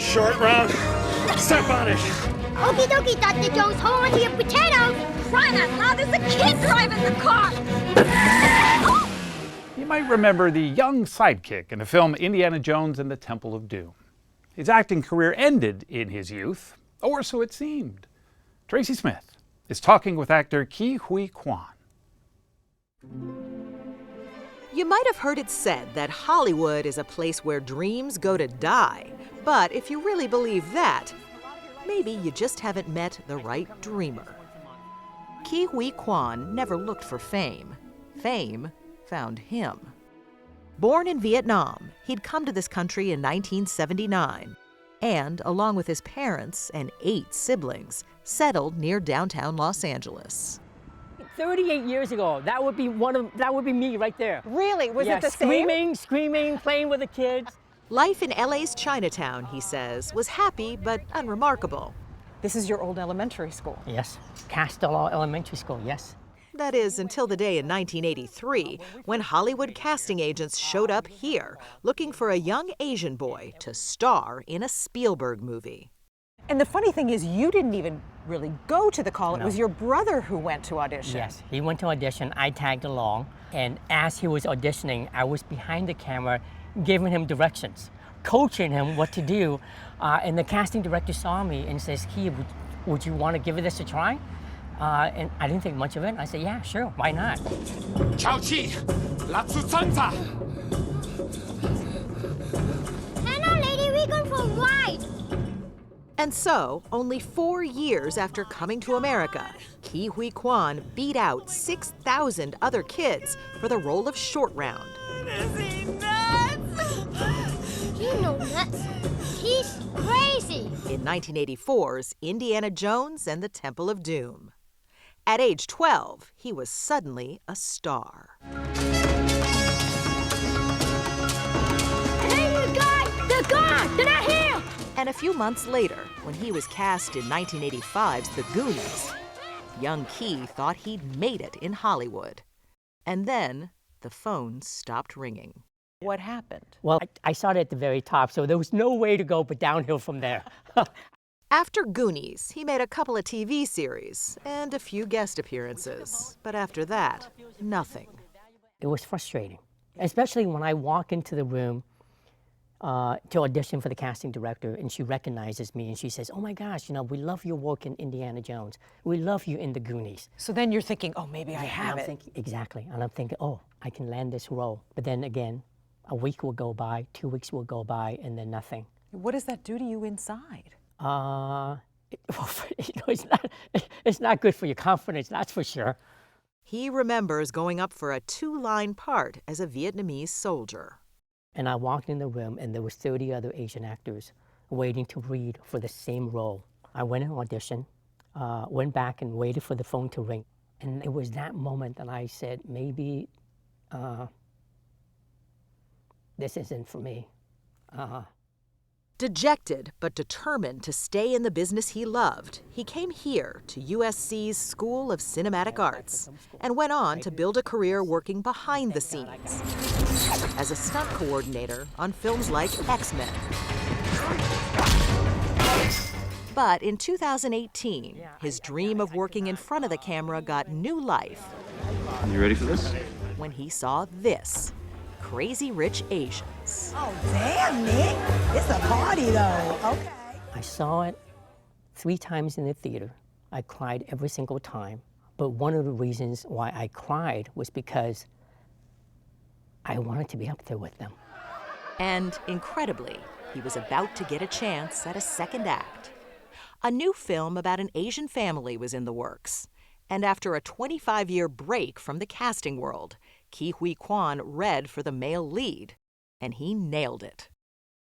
Short round. Step on it. Okie dokie, Dr. Jones. Hold on to your potatoes. Crying out loud, there's a kid driving the car. You might remember the young sidekick in the film Indiana Jones and the Temple of Doom. His acting career ended in his youth, or so it seemed. Tracy Smith is talking with actor Huy Quan. You might have heard it said that Hollywood is a place where dreams go to die. But if you really believe that, maybe you just haven't met the right dreamer. Huy Quan never looked for fame. Fame found him. Born in Vietnam, he'd come to this country in 1979 and, along with his parents and 8 siblings, settled near downtown Los Angeles. 38 years ago, that would be me right there. Really? Was it the same? Screaming, playing with the kids. Life in LA's Chinatown, he says, was happy but unremarkable. This is your old elementary school. Yes, Castello Elementary School, yes. That is, until the day in 1983, when Hollywood casting agents showed up here, looking for a young Asian boy to star in a Spielberg movie. And the funny thing is, you didn't even really go to the call. No. It was your brother who went to audition. Yes, he went to audition, I tagged along, and as he was auditioning, I was behind the camera giving him directions, coaching him what to do, and the casting director saw me and says, "Huy, would you want to give this a try?" And I didn't think much of it. I said, "Yeah, sure, why not?" Hello, lady. We're going for a ride. And so, only 4 years after coming to America, Huy Quan beat out 6,000 other kids for the role of Short Round. Is he nuts? You know nuts. He's crazy. In 1984's Indiana Jones and the Temple of Doom. At age 12, he was suddenly a star. Hey, you guys! They're gone! They're not here! And a few months later, when he was cast in 1985's The Goonies, young Huy thought he'd made it in Hollywood. And then the phone stopped ringing. What happened? Well, I started at the very top, so there was no way to go but downhill from there. After Goonies, he made a couple of TV series and a few guest appearances. But after that, nothing. It was frustrating, especially when I walk into the room to audition for the casting director, and she recognizes me and she says, "Oh my gosh, we love your work in Indiana Jones. We love you in the Goonies." So then you're thinking, oh, maybe I have it. Thinking, exactly, and I'm thinking, oh, I can land this role. But then again, a week will go by, 2 weeks will go by, and then nothing. What does that do to you inside? It's not good for your confidence, that's for sure. He remembers going up for a 2-line part as a Vietnamese soldier. And I walked in the room, and there was 30 other Asian actors waiting to read for the same role. I went and auditioned, went back and waited for the phone to ring. And it was that moment that I said, maybe this isn't for me. Dejected but determined to stay in the business he loved, he came here to USC's School of Cinematic Arts and went on to build a career working behind the scenes as a stunt coordinator on films like X-Men. But in 2018, his dream of working in front of the camera got new life. You ready for this? When he saw this, Crazy Rich Asians. Oh, damn, Nick. It's a party, though. Okay. I saw it 3 times in the theater. I cried every single time. But one of the reasons why I cried was because I wanted to be up there with them. And incredibly, he was about to get a chance at a second act. A new film about an Asian family was in the works. And after a 25-year break from the casting world, Huy Quan read for the male lead, and he nailed it.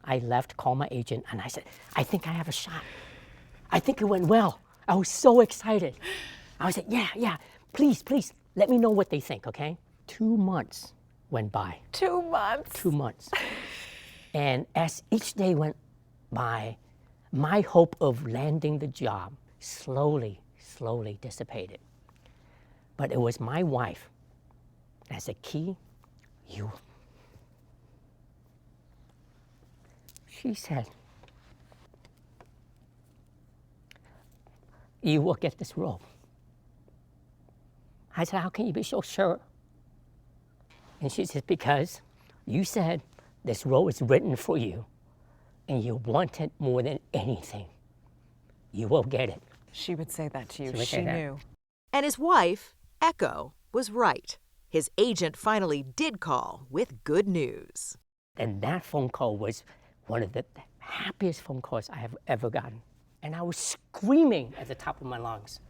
I left, called my agent, and I said, "I think I have a shot. I think it went well." I was so excited. I was like, yeah, please, let me know what they think, okay? 2 months went by. 2 months? 2 months. And as each day went by, my hope of landing the job slowly dissipated. But it was my wife that said, she said, you will get this role. I said, how can you be so sure? And she said, because you said this role is written for you and you want it more than anything. You will get it. She would say that to you. She would say that. knew. And his wife, Echo, was right. His agent finally did call with good news. And that phone call was one of the happiest phone calls I have ever gotten. And I was screaming at the top of my lungs.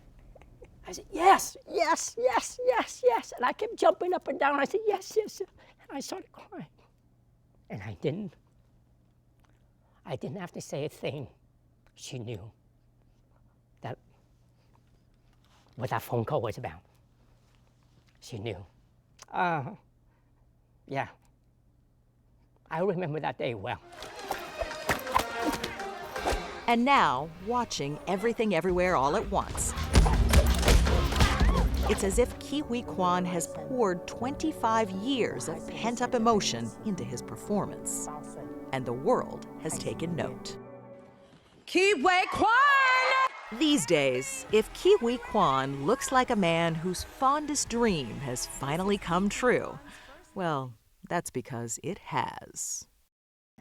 I said, yes, yes, yes, yes, yes. And I kept jumping up and down. I said, yes, yes, yes. And I started crying. And I didn't have to say a thing. She knew that what that phone call was about. She knew. Yeah. I remember that day well. And now, watching Everything Everywhere All at Once. It's as if Huy Quan has poured 25 years of pent-up emotion into his performance. And the world has taken note. Huy Quan! These days, if Huy Quan looks like a man whose fondest dream has finally come true, well, that's because it has.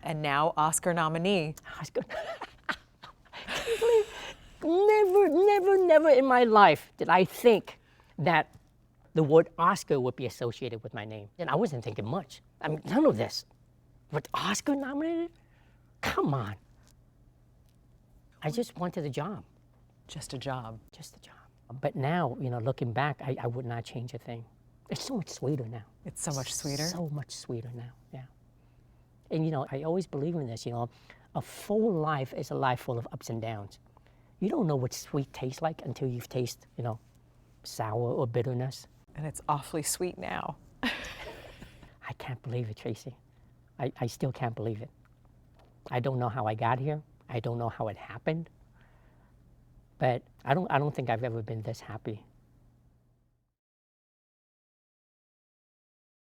And now Oscar nominee. Never in my life did I think that the word Oscar would be associated with my name. And I wasn't thinking much. I mean, none of this. But Oscar nominated? Come on. I just wanted a job. Just a job. Just a job. But now, looking back, I would not change a thing. It's so much sweeter now. It's so much sweeter. So much sweeter now, yeah. And I always believe in this, a full life is a life full of ups and downs. You don't know what sweet tastes like until you've tasted, sour or bitterness. And it's awfully sweet now. I can't believe it, Tracy. I still can't believe it. I don't know how I got here. I don't know how it happened. But I don't think I've ever been this happy